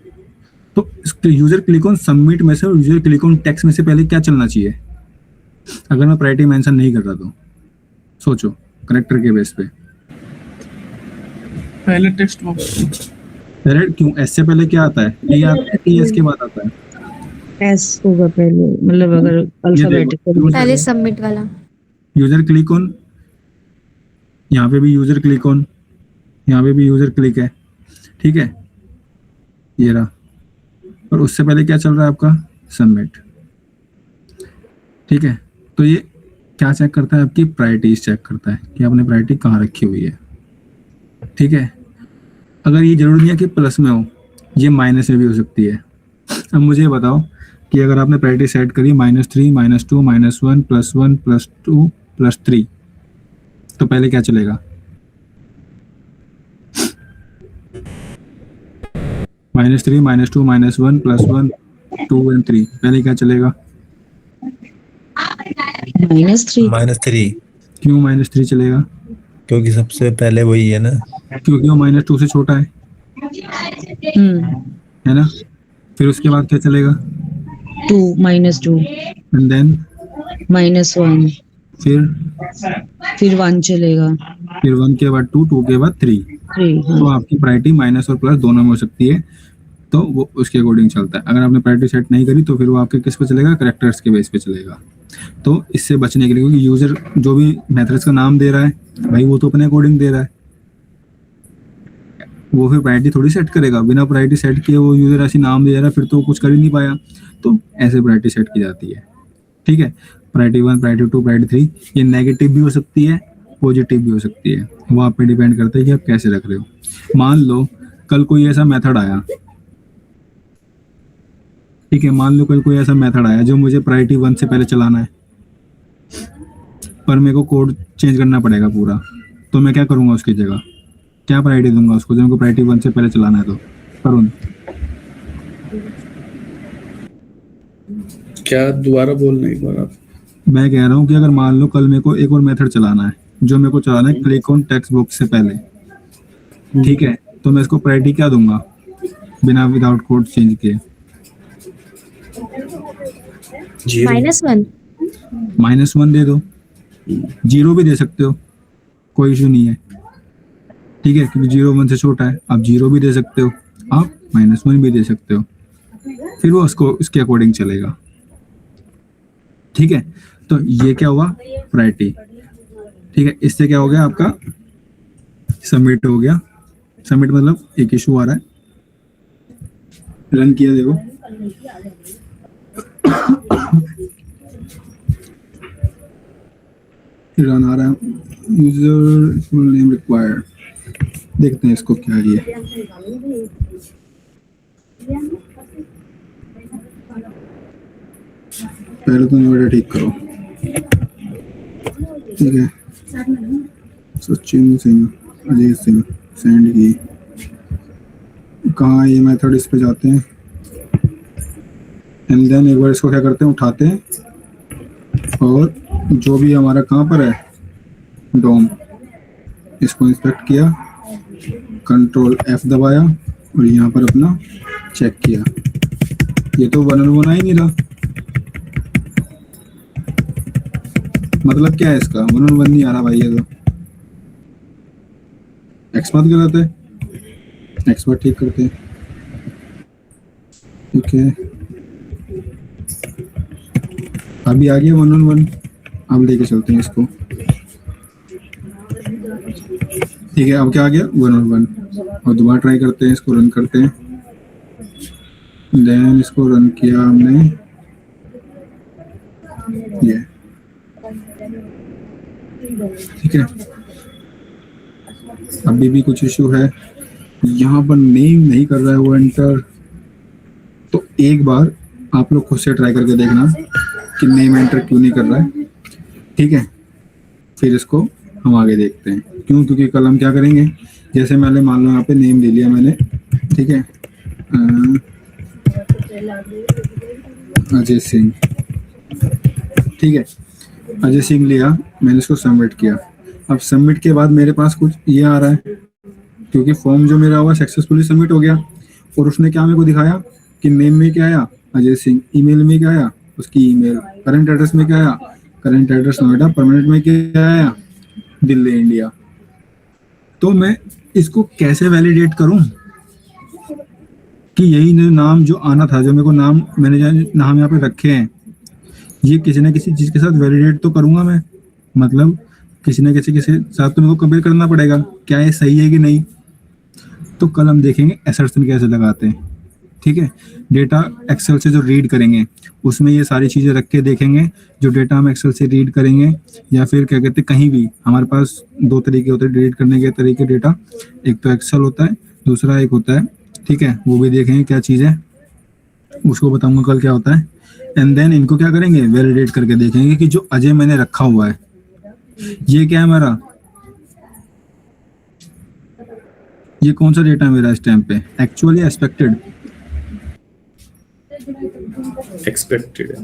तो यूजर क्लिक ऑन सबमिट में से और यूजर क्लिक ऑन टेक्स्ट में से पहले क्या चलना चाहिए? अगर मैं प्रायोरिटी मेंशन नहीं कर रहा तो सोचो करेक्टर के बेस पे। पहले टेक्स्ट बॉक्स। पहले क्यों? एस से पहले क्या आता है? टी आता है, टी एस के बाद आता है एस होगा पहले, मतलब अगर अल्फाबेटिकली पहले सबमिट वाला। यूजर क्लिक ऑन, यहाँ पे भी यूजर क्लिक ऑन, यहाँ पे भी यूजर क्लिक है। ठीक है, ये रहा। और उससे पहले क्या चल रहा है आपका? सबमिट। ठीक है, तो ये क्या चेक करता है? आपकी प्रायोरिटीज चेक करता है कि आपने प्रायोरिटी कहाँ रखी हुई है। ठीक है, अगर ये जरूरी नहीं है कि प्लस में हो, ये माइनस में भी हो सकती है। अब मुझे ये बताओ कि अगर आपने प्रायोरिटी सेट करी -3 -2 -1 +1 +2 +3 तो पहले क्या चलेगा? -3 -2 -1 +1 2 और 3 पहले क्या चलेगा? -3। -3 क्यों -3 चलेगा? क्योंकि सबसे पहले वही है ना। क्योंकि वो -2 से छोटा है ना। फिर उसके बाद क्या चलेगा? 2 -2 एंड देन -1 फिर 1 चलेगा। फिर 1 के बाद 2 2 के बाद 3। 3 तो हाँ। आपकी प्रायोरिटी माइनस और प्लस दोनों में हो सकती है, तो वो उसके अकॉर्डिंग चलता है। अगर आपने प्रायोरिटी सेट नहीं करी तो फिर वो आपके किस पे चलेगा? करेक्टर्स के बेस पे चलेगा। तो इससे बचने के लिए, क्योंकि यूजर जो भी मेथड्स का नाम दे रहा है भाई वो तो अपने अकॉर्डिंग दे रहा है, वो फिर प्रायोरिटी थोड़ी सेट करेगा। बिना प्रायोरिटी सेट किए वो यूजर ऐसी नाम दे रहा है, फिर तो कुछ कर ही नहीं पाया। तो ऐसे प्रायोरिटी सेट की जाती है। ठीक है, प्रायोरिटी 1 प्रायोरिटी 2 प्रायोरिटी 3 ये नेगेटिव भी हो सकती है, पॉजिटिव भी हो सकती है। वो आप पे डिपेंड करता है कि आप कैसे रख रहे हो। मान लो कल कोई ऐसा मेथड आया, ठीक है, मान लो कल कोई ऐसा मेथड आया जो मुझे प्रायोरिटी 1 से पहले चलाना है, पर मेरे को कोड चेंज करना पड़ेगा पूरा। तो मैं क्या करूंगा? उसकी जगह क्या प्रायोरिटी दूंगा उसको जो मेरे को प्रायोरिटी 1 से पहले चलाना है? तो करूँ क्या दोबारा बोलना एक बार आप? मैं कह रहा हूँ कि अगर मान लो कल मेरे को एक और मेथड चलाना है जो मेरे को चलाना है क्लिक ऑन टेक्स्ट बॉक्स से पहले, ठीक है, तो मैं इसको प्रायोरिटी क्या दूंगा बिना विदाउट कोड चेंज किए? -1। -1 दे दो, 0 भी दे सकते हो, कोई इशू नहीं है। ठीक है, क्योंकि 0 1 से छोटा है। आप 0 भी दे सकते हो, आप -1 भी दे सकते हो, फिर वो उसको इसके अकॉर्डिंग चलेगा। ठीक है, तो ये क्या हुआ? प्रायोरिटी। ठीक है, इससे क्या हो गया? आपका सबमिट हो गया। सबमिट मतलब एक इशू आ रहा है, रन किया, देखो रन आ रहा है, यूजर फुल नेम रिक्वायर्ड। देखते हैं इसको क्या है ये। पहले तो नोएडा ठीक करो, ठीक है। सचिन सिंह, अजय सिंह सेंड की। कहाँ ये मेथड, इस पे जाते हैं एंड देन एक बार इसको क्या करते हैं, उठाते हैं और जो भी हमारा कहाँ पर है डोम, इसको इंस्पेक्ट किया, कंट्रोल F दबाया और यहाँ पर अपना चेक किया। ये तो 1 आ ही नहीं रहा, मतलब क्या है इसका, 1 नहीं आ रहा भाई। ये तो एक्सपाथ गलत है, एक्सपाथ ठीक करते हैं, ठीक है। अभी आ गया 1 अब लेके चलते हैं इसको, ठीक है। अब क्या आ गया 1 और दोबारा ट्राई करते हैं, इसको रन करते हैं। देन इसको रन किया हमने, ये ठीक है। अभी भी कुछ इशू है, यहाँ पर नेम नहीं कर रहा है वो एंटर। तो एक बार आप लोग खुद से ट्राई करके देखना कि नेम एंटर क्यों नहीं कर रहा है, ठीक है। फिर इसको हम आगे देखते हैं क्यों, क्योंकि कल हम क्या करेंगे, जैसे मैंने मान लो यहाँ पे नेम ले लिया मैंने, ठीक है, अजय सिंह, ठीक है। अजय सिंह लिया मैंने, इसको सबमिट किया। अब सबमिट के बाद मेरे पास कुछ ये आ रहा है, क्योंकि फॉर्म जो मेरा हुआ सक्सेसफुली सबमिट हो गया। और उसने क्या मेरे को दिखाया कि नेम में क्या आया अजय सिंह, ईमेल में क्या आया उसकी ईमेल, करंट एड्रेस में क्या आया करंट एड्रेस नोएडा, परमानेंट में क्या आया दिल्ली इंडिया। तो मैं इसको कैसे वैलिडेट करूं कि यही नाम जो आना था, जो मेरे को नाम मैंने नाम यहाँ पे रखे हैं, ये किसी न किसी चीज के साथ वैलिडेट तो करूंगा मैं, मतलब किसी न किसी के साथ तो मेरे को कंपेयर करना पड़ेगा क्या ये सही है कि नहीं। तो कल हम देखेंगे असर्शन कैसे लगाते हैं, ठीक है। डेटा एक्सेल से जो रीड करेंगे उसमें ये सारी चीजें रख के देखेंगे। जो डेटा हम एक्सेल से रीड करेंगे या फिर क्या कहते हैं, कहीं भी हमारे पास 2 तरीके होते हैं डिलीट करने के तरीके डेटा, एक तो एक्सेल होता है, दूसरा एक होता है, ठीक है, वो भी देखेंगे क्या चीज़ है, उसको बताऊंगा कल क्या होता है। एंड देन इनको क्या करेंगे, वैलिडेट करके देखेंगे कि जो अजय मैंने रखा हुआ है ये क्या है मेरा, ये कौन सा डेटा है मेरा इस टाइम पे, एक्चुअली एक्सपेक्टेड, एक्सपेक्टेड है।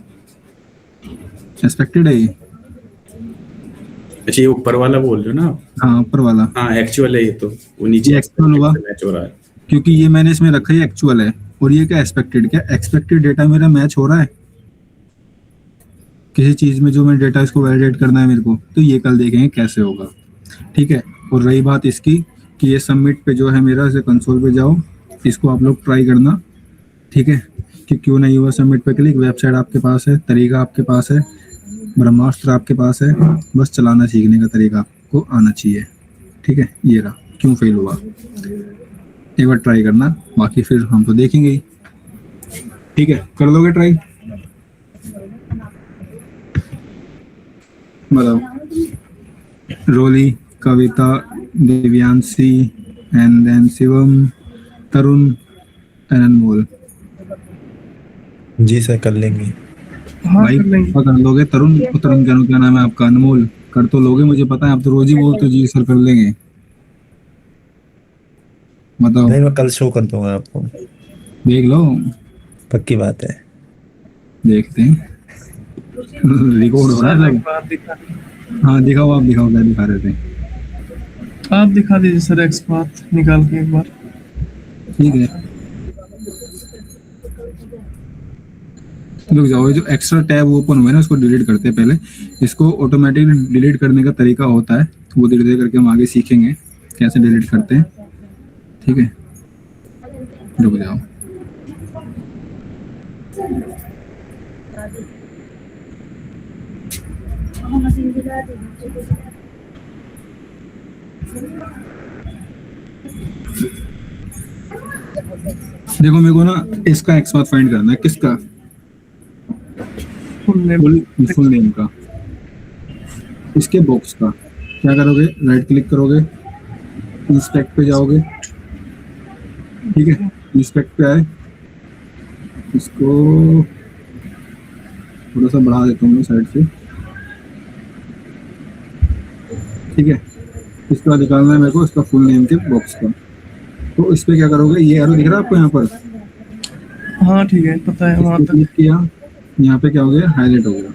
एक्सपेक्टेड है ये। अच्छा ये ऊपर वाला बोल रहे हो ना? हाँ ऊपर वाला, हाँ एक्चुअल है ये, तो वो नीचे एक्चुअल होगा मैच हो रहा है, क्योंकि ये मैंने इसमें रखा है एक्चुअल है, और ये क्या एक्सपेक्टेड, क्या एक्सपेक्टेड डेटा मेरा मैच हो रहा है किसी चीज में, जो मैं डेटा इसको वैलिडेट करना है मेरे को, तो ये कल देखेंगे कैसे होगा, ठीक है। और रही बात इसकी कि ये सबमिट पे जो है मेरा, इसे कंसोल पे जाओ, इसको आप लोग ट्राई करना, ठीक है, कि क्यों नहीं हुआ सबमिट पे क्लिक। वेबसाइट आपके पास है, तरीका आपके पास है, ब्रह्मास्त्र आपके पास है, बस चलाना सीखने का तरीका आपको आना चाहिए, ठीक है। ये रहा क्यों फेल हुआ, एक बार ट्राई करना, बाकी फिर हम तो देखेंगे ही, ठीक है। कर लोगे ट्राई, बताओ। Roli, Kavita, Divyanshi and then Shivam, Tarun and Anmol. जी सर कर लेंगे। हाँ भाई कर लेंगे। कर लोगे, तरुण तरुण क्या नाम है आपका, अनमोल कर तो लोगे, मुझे पता है आप तो रोज ही बोलते हो जी सर कर लेंगे, बताओ। नहीं मैं कल शो कर दूंगा आपको, देख लो, पक्की बात है। देखते हैं रिकॉर्ड हो रहा है सब। बात दिखा, हाँ दिखाओ, आप दिखाओ क्या दिखा रहे थे, आप दिखा दीजिए सर एक्सपाथ निकाल के एक बार। ठीक है। रुक जाओ, ये जो एक्स्ट्रा टैब ओपन हुआ है ना उसको डिलीट करते हैं पहले। इसको ऑटोमेटिक डिलीट करने का तरीका होता है, वो धीरे धीरे करके हम आगे सीखेंगे कैसे डिलीट करते हैं, ठीक है। रुक जाओ, देखो मेरे को ना इसका एक्सपाथ फाइंड करना है, किसका, फुल नेम। फुल नेम का। इसके बॉक्स का क्या करोगे, राइट क्लिक करोगे, इंस्पेक्ट पे जाओगे, ठीक है, इंस्पेक्ट पे आए, इसको थोड़ा सा बढ़ा देता हूँ मैं साइड से, ठीक है। इसके बाद निकालना है मेरे को इसका फुल नेम के बॉक्स का। तो इस पे क्या करोगे, ये एरो दिख रहा है आपको यहाँ पर, हाँ ठीक है, पता है वहाँ इसको तक। क्लिक किया, यहाँ पे क्या हो गया, हाईलाइट हो गया,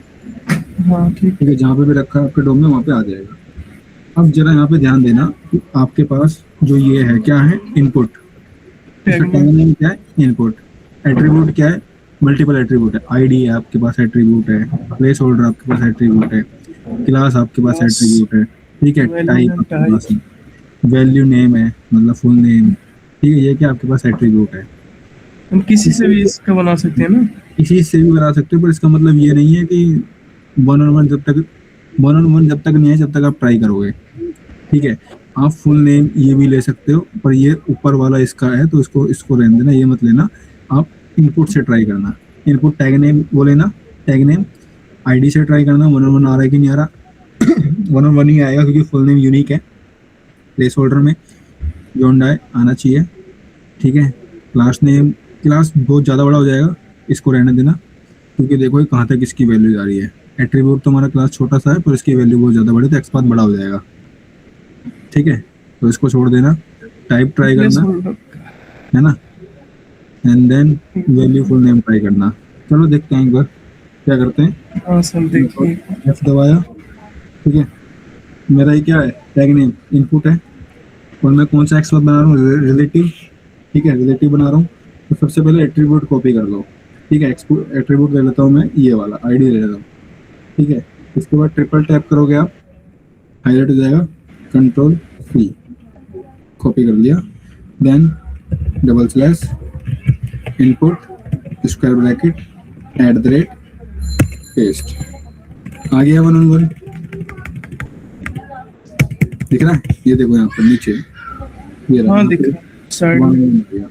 हाँ ठीक ठीक है, जहाँ पे भी रखा है आपके डोम में वहाँ पे आ जाएगा। अब जरा यहाँ पे ध्यान देना कि आपके पास जो ये है क्या है, इनपुट, टैग टैग नेम क्या है, इनपुट, एट्रीब्यूट क्या है, मल्टीपल एट्रीब्यूट है, आईडी है आपके पास एट्रीब्यूट है, प्लेस होल्डर आपके पास एट्रीब्यूट है, क्लास आपके पास एट्रीब्यूट है, ठीक है, टाइप आपके पास है, वैल्यू नेम है मतलब फुल नेम, ठीक है, ये क्या आपके पास एट्रीब्यूट है। हम किसी से भी इसका बना सकते हैं ना। इसी से भी बना सकते हो, पर इसका मतलब ये नहीं है कि वन ऑन वन जब तक नहीं है जब तक आप ट्राई करोगे, ठीक है। आप फुल नेम ये भी ले सकते हो, पर ये ऊपर वाला इसका है तो इसको रहने देना, ये मत लेना। आप इनपुट से ट्राई करना, इनपुट टैग नेम वो लेना, टैग नेम आईडी से ट्राई करना, वन ऑन वन आ रहा है कि नहीं आ रहा। वन ऑन वन ही आएगा क्योंकि फुल नेम यूनिक है, प्लेस होल्डर में जॉन डाई आना चाहिए, ठीक है। क्लास नेम, क्लास बहुत ज़्यादा बड़ा हो जाएगा, इसको रहने देना क्योंकि देखो कहाँ तक इसकी वैल्यू जा रही है। एट्रीब्यूट तो हमारा क्लास छोटा सा है पर इसकी वैल्यू बहुत ज़्यादा बड़ी, तो एक्सपाथ बड़ा हो जाएगा, ठीक है, तो इसको छोड़ देना। टाइप ट्राई करना है ना, and then value full name try करना। चलो देखते हैं एक बार क्या करते हैं। हाँ सर देखिए, F दबाया, ठीक है, मेरा ये क्या है, टैग नेम इनपुट है और मैं कौन सा एक्सपाथ बना रहा हूँ, रिलेटिव, ठीक है, रिलेटिव बना रहा हूँ। तो सबसे पहले एट्रीब्यूट कॉपी कर लो, ठीक है, एट्रीब्यूट ले लेता हूँ मैं, ये वाला आईडी ले लेता हूँ, ठीक है। इसके बाद ट्रिपल टैप करोगे आप, हाईलाइट हो जाएगा, कंट्रोल C कॉपी कर लिया, then double slash input square bracket @ paste, आ गया वन ऑन वन, दिख रहा है, ये देखो यहाँ पर नीचे ये रहा, हाँ दिख रहा है साइड वन में। ऑन वन आ गया,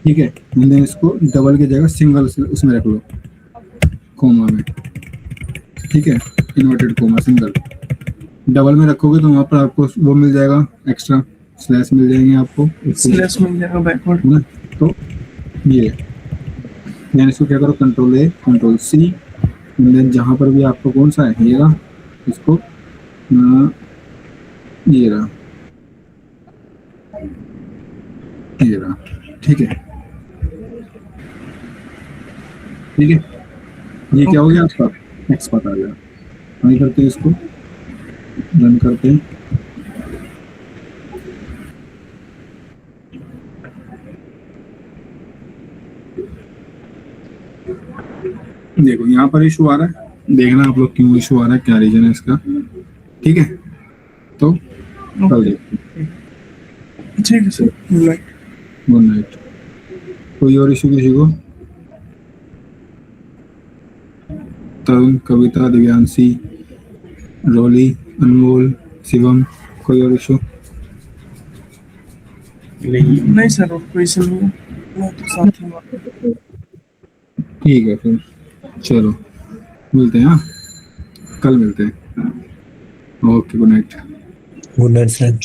ठीक है। मैंने इसको डबल की जगह सिंगल उसमें रख लो, कोमा में, ठीक है, इन्वर्टेड कोमा सिंगल। डबल में रखोगे तो वहाँ पर आपको वो मिल जाएगा, एक्स्ट्रा स्लैश मिल जाएंगे आपको, स्लैश मिल जाएगा बैकवर्ड। है ना। तो ये मैंने इसको क्या करो, control A control C, then जहाँ पर भी आपको कौन सा है ये रहा, इसको ये रहा, ये रहा, ठीक है, ठीक है। ये क्या हो गया आपका, एक्सपाथ आ गया। ट्राई करते हैं इसको, रन करते हैं, देखो यहाँ पर इशू आ रहा है, देखना आप लोग क्यों इशू आ रहा है, क्या रीजन है इसका, ठीक है। तो कल देखते हैं, ठीक है सर, गुड नाइट। कोई और इशू किसी को, तरुण, कविता, दिव्यांशी, रोली, अनमोल, शिवम, कोई और इशू? नहीं सर और कोई इशू नहीं है, मैं तो साथ ही हूँ। ठीक है फिर चलो मिलते हैं, हाँ कल मिलते हैं, okay good night. Good night sir.